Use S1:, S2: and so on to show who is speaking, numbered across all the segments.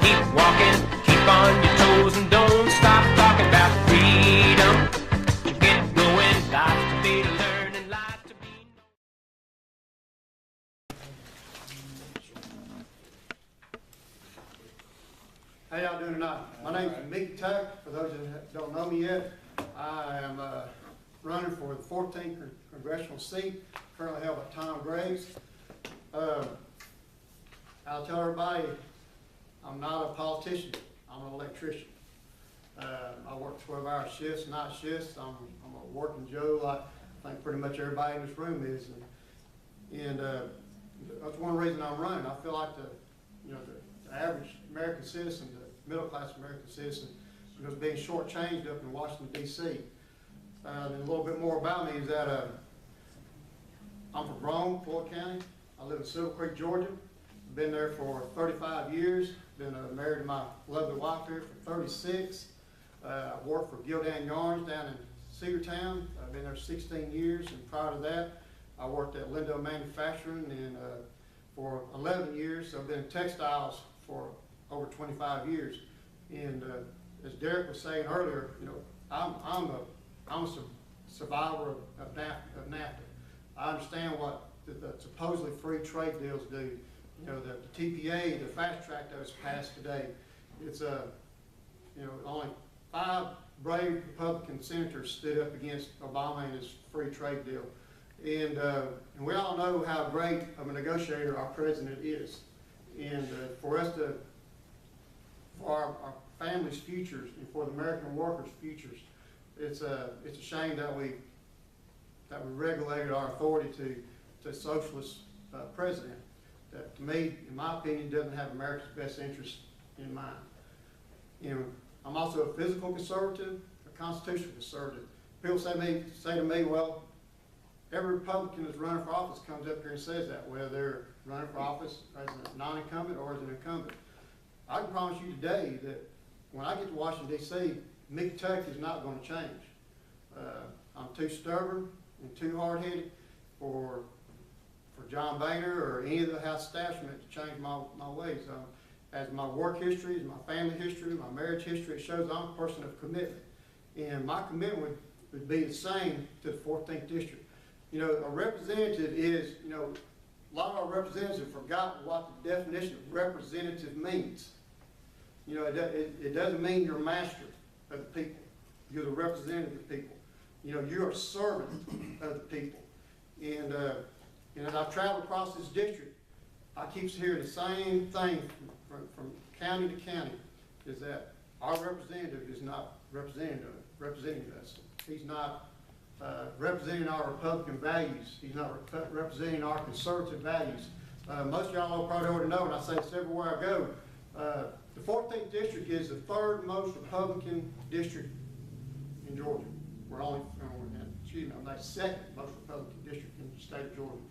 S1: Keep walking, keep on your toes, and don't stop talking about freedom. You get going, lots to be learned and lots to be known.
S2: How y'all doing tonight? My name's Pickens Co. For those that don't know me yet, I am running for the 14th congressional seat, currently held by Tom Graves. I'll tell everybody, I'm not a politician, I'm an electrician. I work 12-hour shifts, night shifts. I'm a working Joe like I think pretty much everybody in this room is. And that's one reason I'm running. I feel like the average American citizen, the middle-class American citizen, is being shortchanged up in Washington, D.C. And a little bit more about me is that I'm from Rome, Floyd County. I live in Silver Creek, Georgia. I've been there for 35 years. Been married to my lovely wife here for 36. I worked for Gildan Yarns down in Cedartown. I've been there 16 years, and prior to that, I worked at Lindo Manufacturing for 11 years. So I've been in textiles for over 25 years. And as Derek was saying earlier, I'm a survivor of NAFTA. I understand what the supposedly free trade deals do. The TPA, the fast track that was passed today, it's only 5 brave Republican senators stood up against Obama and his free trade deal. And we all know how great of a negotiator our president is. And for our families' futures and for the American workers' futures, it's a shame that we regulated our authority to a socialist president that, to me, in my opinion, doesn't have America's best interest in mind. I'm also a physical conservative, a constitutional conservative. People say to me, well, every Republican that's running for office comes up here and says that, whether they're running for office as a non-incumbent or as an incumbent. I can promise you today that when I get to Washington, D.C., Kentucky is not going to change. I'm too stubborn and too hard-headed for John Boehner or any of the House establishment to change my ways. As my work history, as my family history, my marriage history, it shows I'm a person of commitment. And my commitment would be the same to the 14th District. A representative is, a lot of our representatives have forgotten what the definition of representative means. It doesn't mean you're a master of the people. You're the representative of the people. You're a servant of the people. And as I've traveled across this district, I keep hearing the same thing from county to county, is that our representative is not representing us. He's not representing our Republican values. He's not representing our conservative values. Most of y'all probably already know, and I say this everywhere I go, the 14th District is the 3rd most Republican district in Georgia. We're the 2nd most Republican district in the state of Georgia.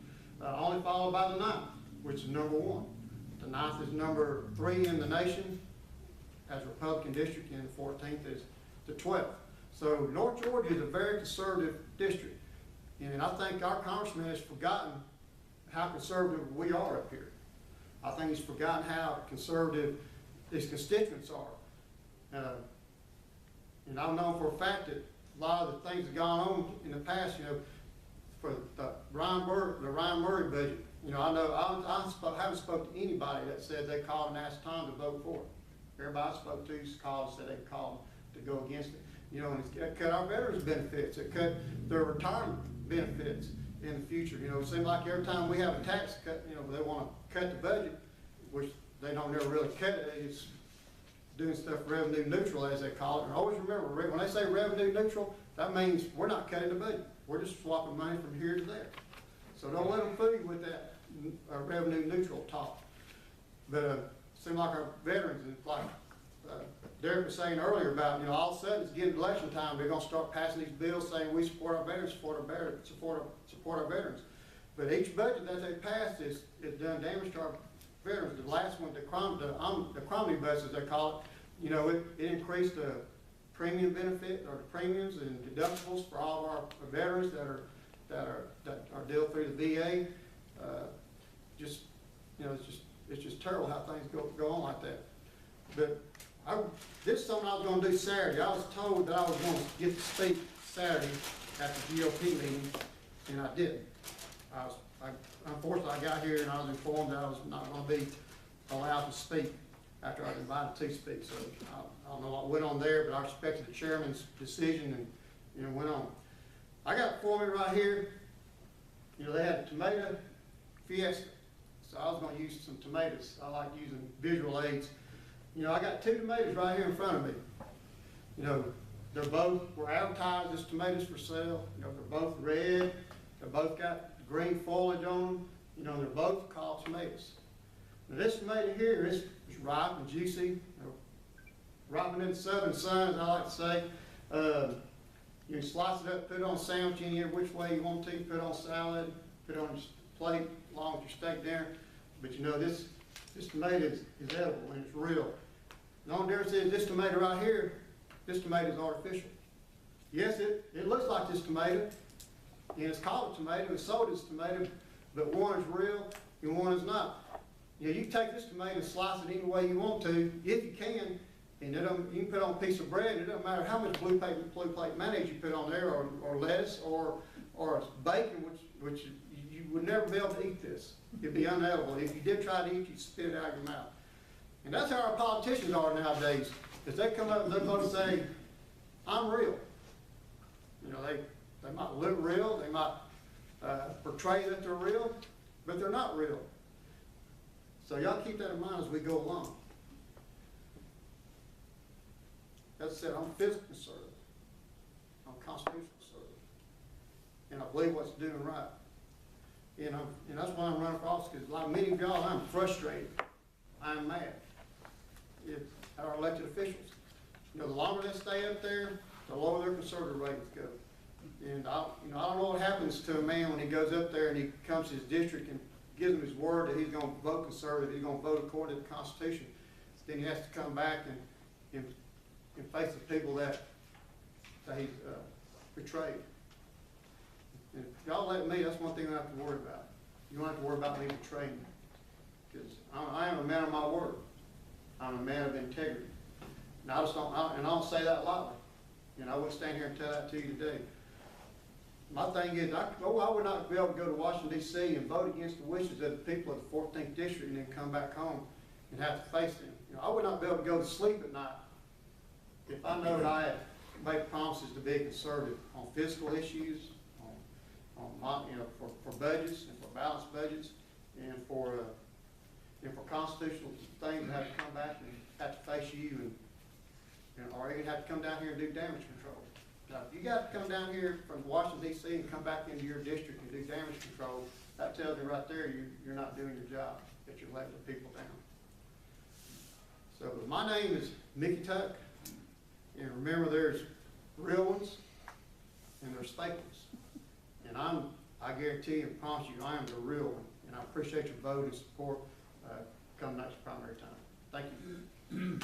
S2: Only followed by the 9th, which is number 1. The 9th is number 3 in the nation as a Republican district, and the 14th is the 12th. So North Georgia is a very conservative district. And I think our congressman has forgotten how conservative we are up here. I think he's forgotten how conservative his constituents are. And I've known for a fact that a lot of the things that have gone on in the past, for the Ryan Murray budget, I haven't spoken to anybody that said they called and asked Tom to vote for it. Everybody I spoke to called and said they called to go against it. And it's cut our veterans benefits. It cut their retirement benefits in the future. It seems like every time we have a tax cut, they want to cut the budget, which they don't never really cut it. It's doing stuff revenue neutral, as they call it. And always remember, when they say revenue neutral, that means we're not cutting the budget. We're just swapping money from here to there. So don't let them fool you with that revenue neutral talk. But it seems like our veterans, like Derek was saying earlier about, all of a sudden it's getting election time, they're going to start passing these bills saying we support our veterans, support our veterans. But each budget that they passed is done damage to our veterans. The last one, the Cromley budget, as they call it, it increased the premium benefit or the premiums and deductibles for all of our veterans that are dealt through the VA. It's just terrible how things go on like that. But this is something I was gonna do Saturday. I was told that I was gonna get to speak Saturday at the GOP meeting, and I didn't. Unfortunately, I got here and I was informed that I was not gonna be allowed to speak after I was invited to speak. So I don't know what went on there, but I respected the chairman's decision and, you know, went on. I got for me right here, you know, they had a tomato fiesta, so I was gonna use some tomatoes. I like using visual aids. You know, I got 2 tomatoes right here in front of me. You know, were advertised as tomatoes for sale. You know, they're both red, they both got green foliage on them. You know, they're both called tomatoes. Now this tomato here is ripe and juicy, you know, ripening in the southern sun, as I like to say. You can slice it up, put it on a sandwich any which way you want to, put it on salad, put it on your plate along with your steak dinner. But you know, this tomato is edible and it's real. The only difference is this tomato right here, this tomato is artificial. Yes, it looks like this tomato, and it's called a tomato, it's sold as a tomato, but one is real and one is not. You know, you can take this tomato and slice it any way you want to, if you can, and you can put on a piece of bread. It doesn't matter how much blue plate mayonnaise you put on there, or lettuce, or bacon, which you would never be able to eat this. It'd be unedible. If you did try to eat, you'd spit it out of your mouth. And that's how our politicians are nowadays. Is they come up and they're going to say, "I'm real." You know, they might look real, they might portray that they're real, but they're not real. So y'all keep that in mind as we go along. That said, I'm a physical conservative. I'm a constitutional conservative. And I believe what's doing right. You know, and that's why I'm running for office, because like many of y'all, I'm frustrated. I'm mad at our elected officials. You know, the longer they stay up there, the lower their conservative ratings go. And I don't know what happens to a man when he goes up there and he comes to his district and gives him his word that he's going to vote conservative, he's going to vote according to the Constitution. Then he has to come back and face the people that he betrayed. And if y'all let me, that's one thing I don't have to worry about. You don't have to worry about me betraying you. Because I am a man of my word. I'm a man of integrity. And I don't say that lightly. You know, I wouldn't stand here and tell that to you today. My thing is, I would not be able to go to Washington, D.C. and vote against the wishes of the people of the 14th District and then come back home and have to face them. You know, I would not be able to go to sleep at night if I know that I had made promises to be conservative on fiscal issues, for budgets and for balanced budgets, and for constitutional things that have to come back and have to face you, or even have to come down here and do damage control. Now, if you got to come down here from Washington, D.C. and come back into your district and do damage control, that tells me right there you're not doing your job, that you're letting the people down. So my name is Mickey Tuck, and remember there's real ones and there's fake ones. And I guarantee and promise you, I am the real one, and I appreciate your vote and support come next primary time. Thank you.